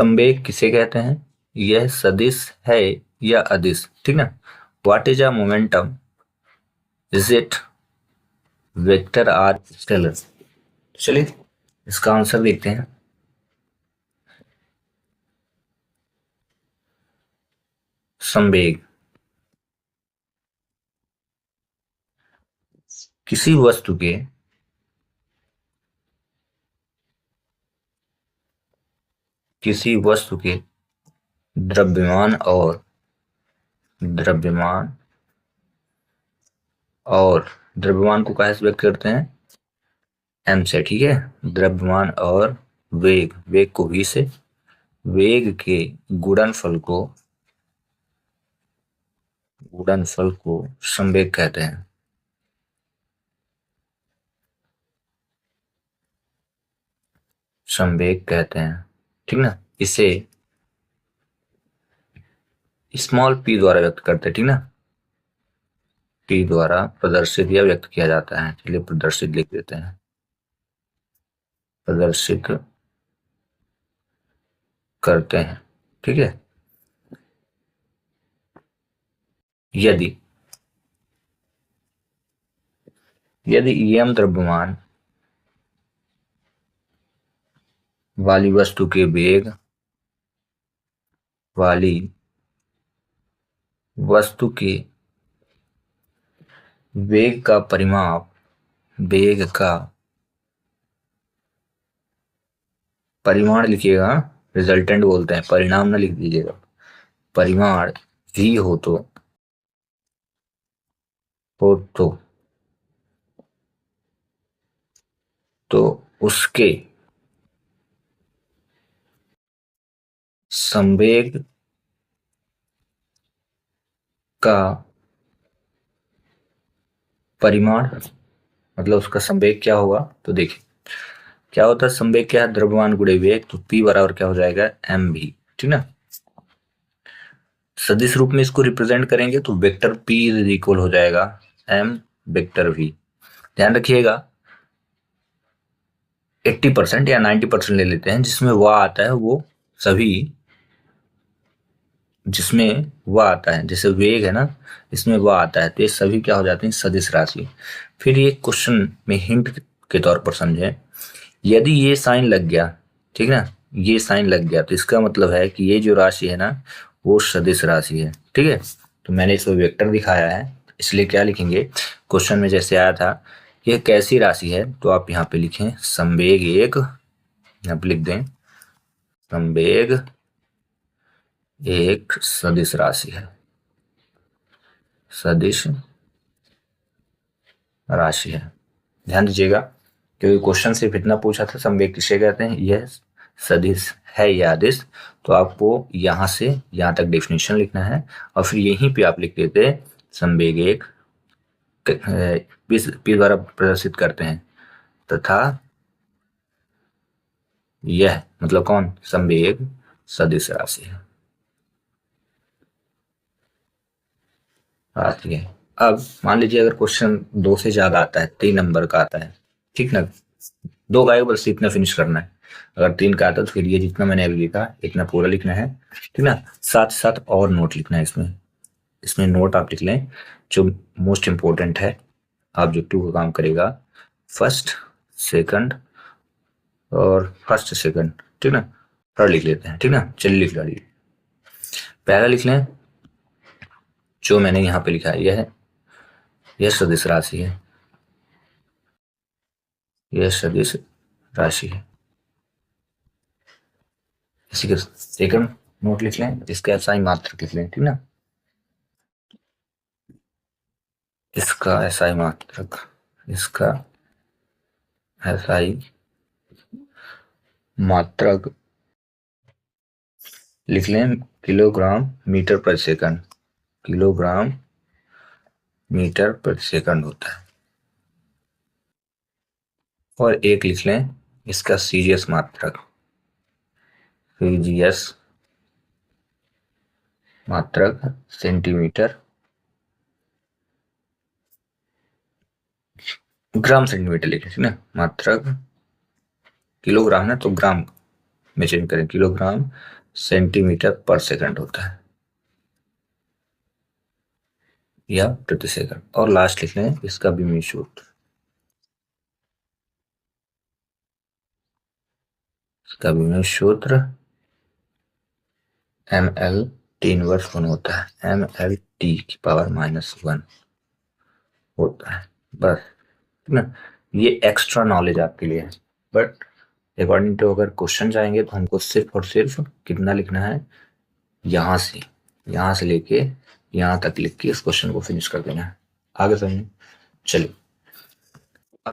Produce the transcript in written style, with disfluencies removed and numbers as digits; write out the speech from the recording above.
संवेग किसे कहते हैं? यह सदिश है या अदिश, ठीक ना। What is a momentum? Is it vector or scalar? चलिए इसका आंसर देखते हैं। संवेग किसी वस्तु के द्रव्यमान और द्रव्यमान द्रव्यमान को कैसे व्यक्त करते हैं? एम से, ठीक है। द्रव्यमान और वेग को वी से, वेग के गुणनफल को संवेग कहते हैं। संवेग कहते हैं, ठीक ना। इसे स्मॉल पी द्वारा व्यक्त करते हैं, ठीक ना। पी द्वारा प्रदर्शित या व्यक्त किया जाता है। चलिए प्रदर्शित लिख देते हैं। प्रदर्शित करते हैं, ठीक है। यदि एम द्रव्यमान वाली वस्तु के वेग का परिमाण लिखिएगा, रिजल्टेंट बोलते हैं, परिणाम ना लिख दीजिएगा। परिमाण भी हो तो उसके संवेग का परिमाण मतलब उसका संवेग क्या होगा? तो देखिए क्या होता है, संवेग क्या है? द्रव्यमान गुणे वेग, तो पी बराबर क्या हो जाएगा? एम भी, ठीक ना। सदिश रूप में इसको रिप्रेजेंट करेंगे तो वेक्टर पी इज इक्वल हो जाएगा एम वेक्टर वी। ध्यान रखिएगा 80% या 90% ले लेते हैं, जिसमें वह आता है वो सभी, जिसमें वह आता है जैसे वेग है ना, इसमें वह आता है तो ये सभी क्या हो जाते हैं? सदिश राशि। फिर ये क्वेश्चन में हिंट के तौर पर समझें, यदि ये साइन लग गया, ठीक ना, ये साइन लग गया तो इसका मतलब है कि ये जो राशि है ना वो सदिश राशि है, ठीक है। तो मैंने इसको वेक्टर दिखाया है, इसलिए क्या लिखेंगे? क्वेश्चन में जैसे आया था यह कैसी राशि है, तो आप यहाँ पे लिखें संवेग एक, यहाँ पे लिख दें संवेग एक सदिश राशि है, सदिश राशि है। ध्यान दीजिएगा क्योंकि क्वेश्चन सिर्फ इतना पूछा था संवेग किसे कहते हैं, यह सदिश है या अदिश। तो आपको यहां से यहां तक डेफिनेशन लिखना है और फिर यहीं पे आप लिख देते संवेग एक पी द्वारा प्रदर्शित करते हैं तथा यह मतलब कौन? संवेग सदिश राशि है। आती है। अब मान लीजिए अगर क्वेश्चन 2 से ज्यादा आता है, 3 नंबर का आता है, ठीक ना, 2 का बस इतना फिनिश करना है। अगर 3 का आता है तो फिर ये जितना मैंने अभी लिखा इतना पूरा लिखना है, ठीक ना। साथ साथ और नोट लिखना है इसमें नोट आप लिख लें जो मोस्ट इंपॉर्टेंट है, ऑब्जेक्टिव का काम करेगा। फर्स्ट सेकंड और फर्स्ट सेकंड, ठीक ना। थर्ड लिख लेते हैं, ठीक ना। चलिए लिख डालिए। पहला लिख लें जो मैंने यहाँ पे लिखा है, यह सदिश राशि है, यह सदिश राशि है। इसी के सेकंड नोट लिख लें, इसका एसआई मात्रक लिख लें, ठीक ना। इसका एसआई मात्रक, इसका एसआई मात्रक लिख लें किलोग्राम मीटर पर सेकंड, किलोग्राम मीटर पर सेकंड होता है। और एक लिख लें इसका सीजीएस मात्रक, सीजीएस मात्रक सेंटीमीटर ग्राम सेंटीमीटर लिखे, ठीक ना। मात्रक किलोग्राम है तो ग्राम में चेंज करें, किलोग्राम सेंटीमीटर पर सेकंड होता है या प्रति सेकंड। और लास्ट लिख लें इसका विमीय सूत्र, इसका विमीय सूत्र ml टी इनवर्स 1 होता है, ml टी की पावर -1 होता है। बस ना, ये एक्स्ट्रा नॉलेज आपके लिए है। बट अकॉर्डिंग टू अगर क्वेश्चन जाएंगे तो हमको सिर्फ और सिर्फ कितना लिखना है, यहाँ से लेके यहाँ तक लिख के इस क्वेश्चन को फिनिश कर देना है। आगे समझिए, चलिए।